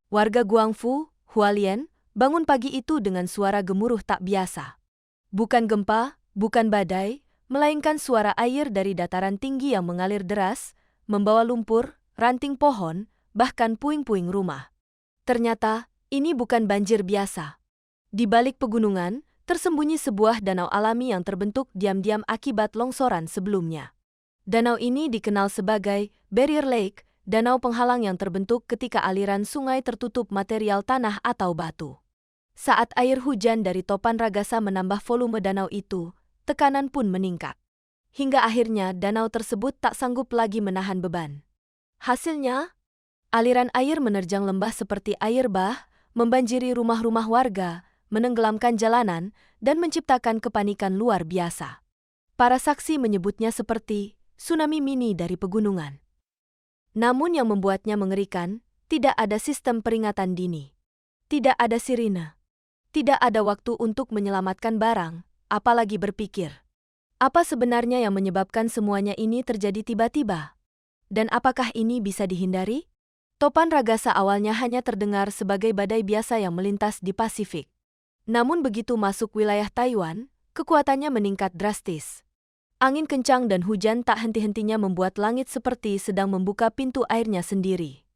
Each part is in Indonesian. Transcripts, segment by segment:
Warga Guangfu, Hualien, bangun pagi itu dengan suara gemuruh tak biasa. Bukan gempa, bukan badai, melainkan suara air dari dataran tinggi yang mengalir deras, membawa lumpur, ranting pohon, bahkan puing-puing rumah. Ternyata, ini bukan banjir biasa. Di balik pegunungan, tersembunyi sebuah danau alami yang terbentuk diam-diam akibat longsoran sebelumnya. Danau ini dikenal sebagai Barrier Lake, danau penghalang yang terbentuk ketika aliran sungai tertutup material tanah atau batu. Saat air hujan dari topan Ragasa menambah volume danau itu, tekanan pun meningkat. Hingga akhirnya danau tersebut tak sanggup lagi menahan beban. Hasilnya, aliran air menerjang lembah seperti air bah, membanjiri rumah-rumah warga, menenggelamkan jalanan, dan menciptakan kepanikan luar biasa. Para saksi menyebutnya seperti tsunami mini dari pegunungan. Namun yang membuatnya mengerikan, tidak ada sistem peringatan dini. Tidak ada sirine. Tidak ada waktu untuk menyelamatkan barang, apalagi berpikir. Apa sebenarnya yang menyebabkan semuanya ini terjadi tiba-tiba? Dan apakah ini bisa dihindari? Topan Ragasa awalnya hanya terdengar sebagai badai biasa yang melintas di Pasifik. Namun begitu masuk wilayah Taiwan, kekuatannya meningkat drastis. Angin kencang dan hujan tak henti-hentinya membuat langit seperti sedang membuka pintu airnya sendiri.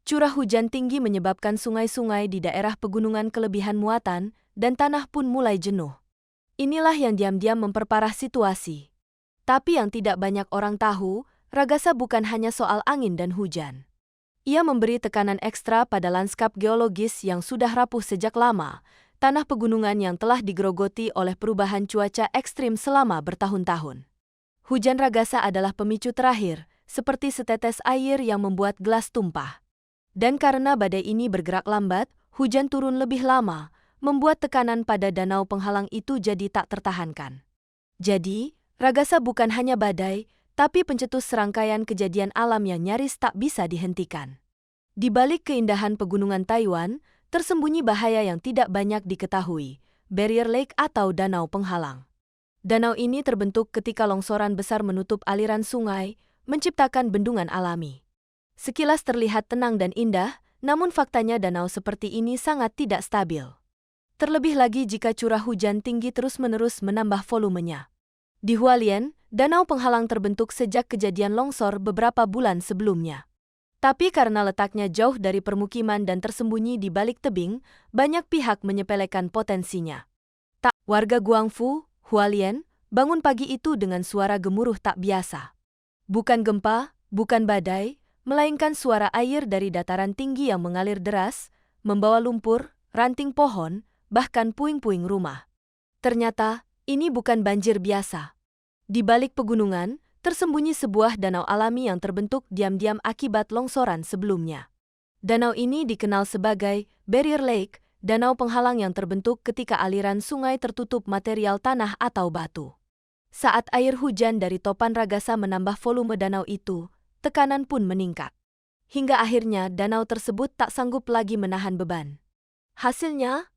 Curah hujan tinggi menyebabkan sungai-sungai di daerah pegunungan kelebihan muatan, dan tanah pun mulai jenuh. Inilah yang diam-diam memperparah situasi. Tapi yang tidak banyak orang tahu, Ragasa bukan hanya soal angin dan hujan. Ia memberi tekanan ekstra pada lanskap geologis yang sudah rapuh sejak lama, tanah pegunungan yang telah digerogoti oleh perubahan cuaca ekstrim selama bertahun-tahun. Hujan Ragasa adalah pemicu terakhir, seperti setetes air yang membuat gelas tumpah. Dan karena badai ini bergerak lambat, hujan turun lebih lama, membuat tekanan pada danau penghalang itu jadi tak tertahankan. Jadi, Ragasa bukan hanya badai, tapi pencetus serangkaian kejadian alam yang nyaris tak bisa dihentikan. Di balik keindahan pegunungan Taiwan, tersembunyi bahaya yang tidak banyak diketahui, Barrier Lake atau danau penghalang. Danau ini terbentuk ketika longsoran besar menutup aliran sungai, menciptakan bendungan alami. Sekilas terlihat tenang dan indah, namun faktanya danau seperti ini sangat tidak stabil. Terlebih lagi jika curah hujan tinggi terus-menerus menambah volumenya. Di Hualien, danau penghalang terbentuk sejak kejadian longsor beberapa bulan sebelumnya. Tapi karena letaknya jauh dari permukiman dan tersembunyi di balik tebing, banyak pihak menyepelekan potensinya. Warga Guangfu, Hualien, bangun pagi itu dengan suara gemuruh tak biasa. Bukan gempa, bukan badai, melainkan suara air dari dataran tinggi yang mengalir deras, membawa lumpur, ranting pohon, bahkan puing-puing rumah. Ternyata, ini bukan banjir biasa. Di balik pegunungan, tersembunyi sebuah danau alami yang terbentuk diam-diam akibat longsoran sebelumnya. Danau ini dikenal sebagai Barrier Lake, danau penghalang yang terbentuk ketika aliran sungai tertutup material tanah atau batu. Saat air hujan dari topan Ragasa menambah volume danau itu, tekanan pun meningkat. Hingga akhirnya danau tersebut tak sanggup lagi menahan beban. Hasilnya,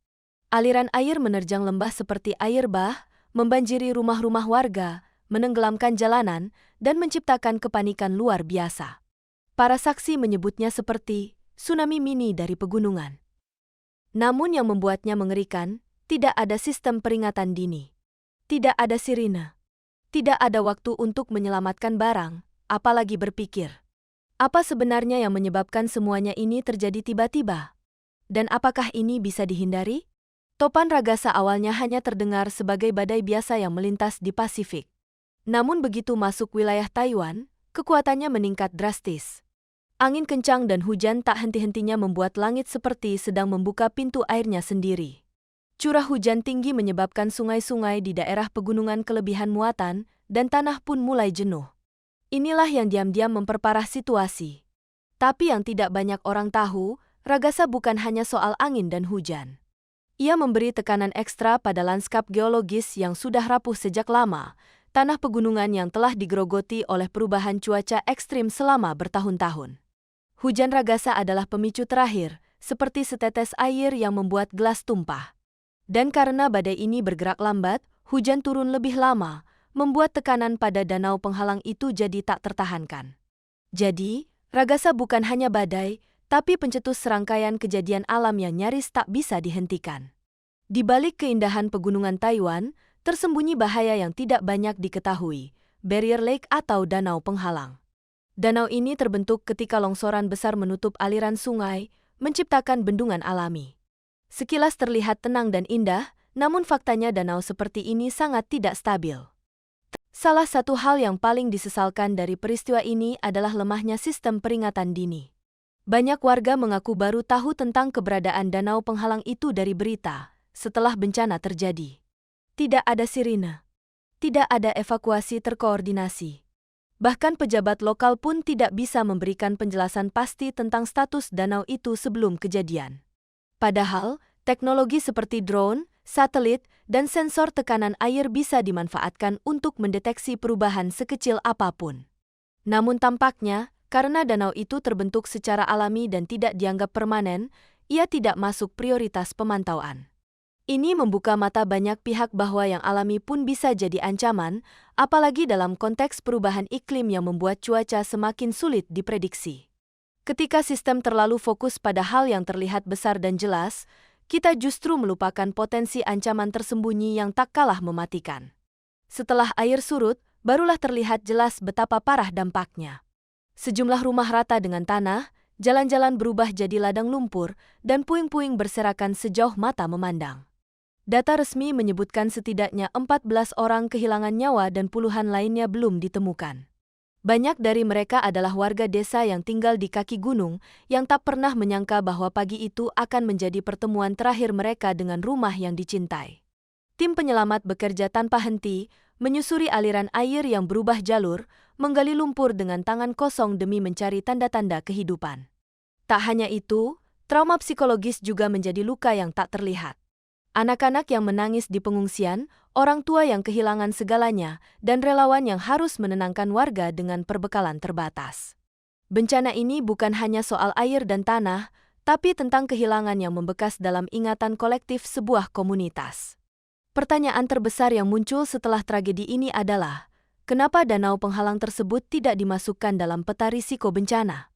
aliran air menerjang lembah seperti air bah, membanjiri rumah-rumah warga, menenggelamkan jalanan, dan menciptakan kepanikan luar biasa. Para saksi menyebutnya seperti tsunami mini dari pegunungan. Namun yang membuatnya mengerikan, tidak ada sistem peringatan dini. Tidak ada sirine. Tidak ada waktu untuk menyelamatkan barang, apalagi berpikir. Apa sebenarnya yang menyebabkan semuanya ini terjadi tiba-tiba? Dan apakah ini bisa dihindari? Topan Ragasa awalnya hanya terdengar sebagai badai biasa yang melintas di Pasifik. Namun begitu masuk wilayah Taiwan, kekuatannya meningkat drastis. Angin kencang dan hujan tak henti-hentinya membuat langit seperti sedang membuka pintu airnya sendiri. Curah hujan tinggi menyebabkan sungai-sungai di daerah pegunungan kelebihan muatan, dan tanah pun mulai jenuh. Inilah yang diam-diam memperparah situasi. Tapi yang tidak banyak orang tahu, Ragasa bukan hanya soal angin dan hujan. Ia memberi tekanan ekstra pada lanskap geologis yang sudah rapuh sejak lama, tanah pegunungan yang telah digerogoti oleh perubahan cuaca ekstrim selama bertahun-tahun. Hujan Ragasa adalah pemicu terakhir, seperti setetes air yang membuat gelas tumpah. Dan karena badai ini bergerak lambat, hujan turun lebih lama, membuat tekanan pada danau penghalang itu jadi tak tertahankan. Jadi, Ragasa bukan hanya badai, tapi pencetus serangkaian kejadian alam yang nyaris tak bisa dihentikan. Di balik keindahan pegunungan Taiwan, tersembunyi bahaya yang tidak banyak diketahui, Barrier Lake atau danau penghalang. Danau ini terbentuk ketika longsoran besar menutup aliran sungai, menciptakan bendungan alami. Sekilas terlihat tenang dan indah, namun faktanya danau seperti ini sangat tidak stabil. Salah satu hal yang paling disesalkan dari peristiwa ini adalah lemahnya sistem peringatan dini. Banyak warga mengaku baru tahu tentang keberadaan danau penghalang itu dari berita, setelah bencana terjadi. Tidak ada sirine. Tidak ada evakuasi terkoordinasi. Bahkan pejabat lokal pun tidak bisa memberikan penjelasan pasti tentang status danau itu sebelum kejadian. Padahal, teknologi seperti drone, satelit, dan sensor tekanan air bisa dimanfaatkan untuk mendeteksi perubahan sekecil apapun. Namun tampaknya, karena danau itu terbentuk secara alami dan tidak dianggap permanen, ia tidak masuk prioritas pemantauan. Ini membuka mata banyak pihak bahwa yang alami pun bisa jadi ancaman, apalagi dalam konteks perubahan iklim yang membuat cuaca semakin sulit diprediksi. Ketika sistem terlalu fokus pada hal yang terlihat besar dan jelas, kita justru melupakan potensi ancaman tersembunyi yang tak kalah mematikan. Setelah air surut, barulah terlihat jelas betapa parah dampaknya. Sejumlah rumah rata dengan tanah, jalan-jalan berubah jadi ladang lumpur, dan puing-puing berserakan sejauh mata memandang. Data resmi menyebutkan setidaknya 14 orang kehilangan nyawa dan puluhan lainnya belum ditemukan. Banyak dari mereka adalah warga desa yang tinggal di kaki gunung, yang tak pernah menyangka bahwa pagi itu akan menjadi pertemuan terakhir mereka dengan rumah yang dicintai. Tim penyelamat bekerja tanpa henti, menyusuri aliran air yang berubah jalur, menggali lumpur dengan tangan kosong demi mencari tanda-tanda kehidupan. Tak hanya itu, trauma psikologis juga menjadi luka yang tak terlihat. Anak-anak yang menangis di pengungsian, orang tua yang kehilangan segalanya, dan relawan yang harus menenangkan warga dengan perbekalan terbatas. Bencana ini bukan hanya soal air dan tanah, tapi tentang kehilangan yang membekas dalam ingatan kolektif sebuah komunitas. Pertanyaan terbesar yang muncul setelah tragedi ini adalah, kenapa danau penghalang tersebut tidak dimasukkan dalam peta risiko bencana?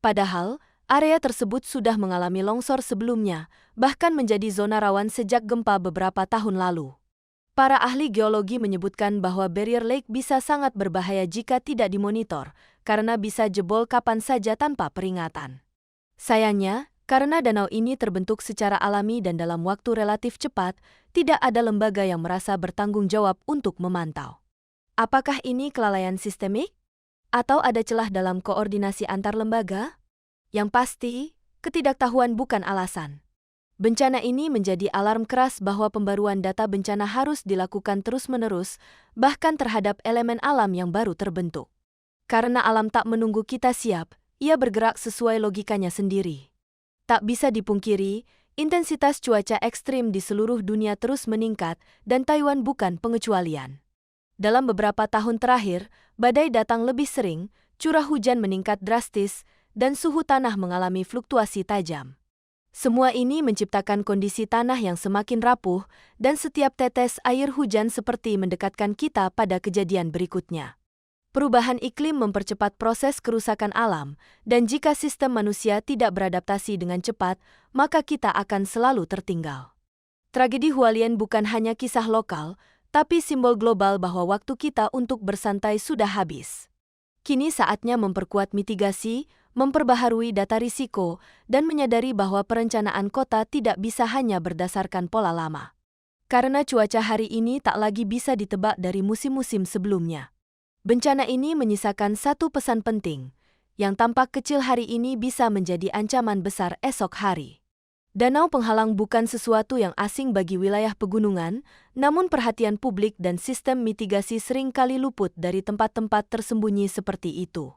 Padahal, area tersebut sudah mengalami longsor sebelumnya, bahkan menjadi zona rawan sejak gempa beberapa tahun lalu. Para ahli geologi menyebutkan bahwa Barrier Lake bisa sangat berbahaya jika tidak dimonitor, karena bisa jebol kapan saja tanpa peringatan. Sayangnya, karena danau ini terbentuk secara alami dan dalam waktu relatif cepat, tidak ada lembaga yang merasa bertanggung jawab untuk memantau. Apakah ini kelalaian sistemik? Atau ada celah dalam koordinasi antar lembaga? Yang pasti, ketidaktahuan bukan alasan. Bencana ini menjadi alarm keras bahwa pembaruan data bencana harus dilakukan terus-menerus, bahkan terhadap elemen alam yang baru terbentuk. Karena alam tak menunggu kita siap, ia bergerak sesuai logikanya sendiri. Tak bisa dipungkiri, intensitas cuaca ekstrim di seluruh dunia terus meningkat dan Taiwan bukan pengecualian. Dalam beberapa tahun terakhir, badai datang lebih sering, curah hujan meningkat drastis, dan suhu tanah mengalami fluktuasi tajam. Semua ini menciptakan kondisi tanah yang semakin rapuh, dan setiap tetes air hujan seperti mendekatkan kita pada kejadian berikutnya. Perubahan iklim mempercepat proses kerusakan alam, dan jika sistem manusia tidak beradaptasi dengan cepat, maka kita akan selalu tertinggal. Tragedi Hualien bukan hanya kisah lokal, tapi simbol global bahwa waktu kita untuk bersantai sudah habis. Kini saatnya memperkuat mitigasi, memperbaharui data risiko, dan menyadari bahwa perencanaan kota tidak bisa hanya berdasarkan pola lama. Karena cuaca hari ini tak lagi bisa ditebak dari musim-musim sebelumnya. Bencana ini menyisakan satu pesan penting, yang tampak kecil hari ini bisa menjadi ancaman besar esok hari. Danau penghalang bukan sesuatu yang asing bagi wilayah pegunungan, namun perhatian publik dan sistem mitigasi sering kali luput dari tempat-tempat tersembunyi seperti itu.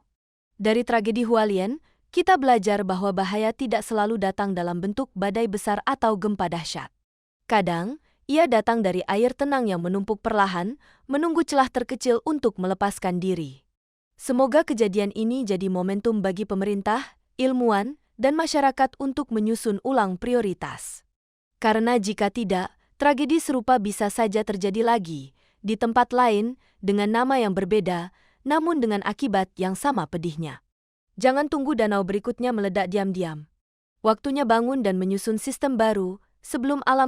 Dari tragedi Hualien, kita belajar bahwa bahaya tidak selalu datang dalam bentuk badai besar atau gempa dahsyat. Kadang, ia datang dari air tenang yang menumpuk perlahan, menunggu celah terkecil untuk melepaskan diri. Semoga kejadian ini jadi momentum bagi pemerintah, ilmuwan, dan masyarakat untuk menyusun ulang prioritas. Karena jika tidak, tragedi serupa bisa saja terjadi lagi, di tempat lain, dengan nama yang berbeda, namun dengan akibat yang sama pedihnya. Jangan tunggu danau berikutnya meledak diam-diam. Waktunya bangun dan menyusun sistem baru sebelum alam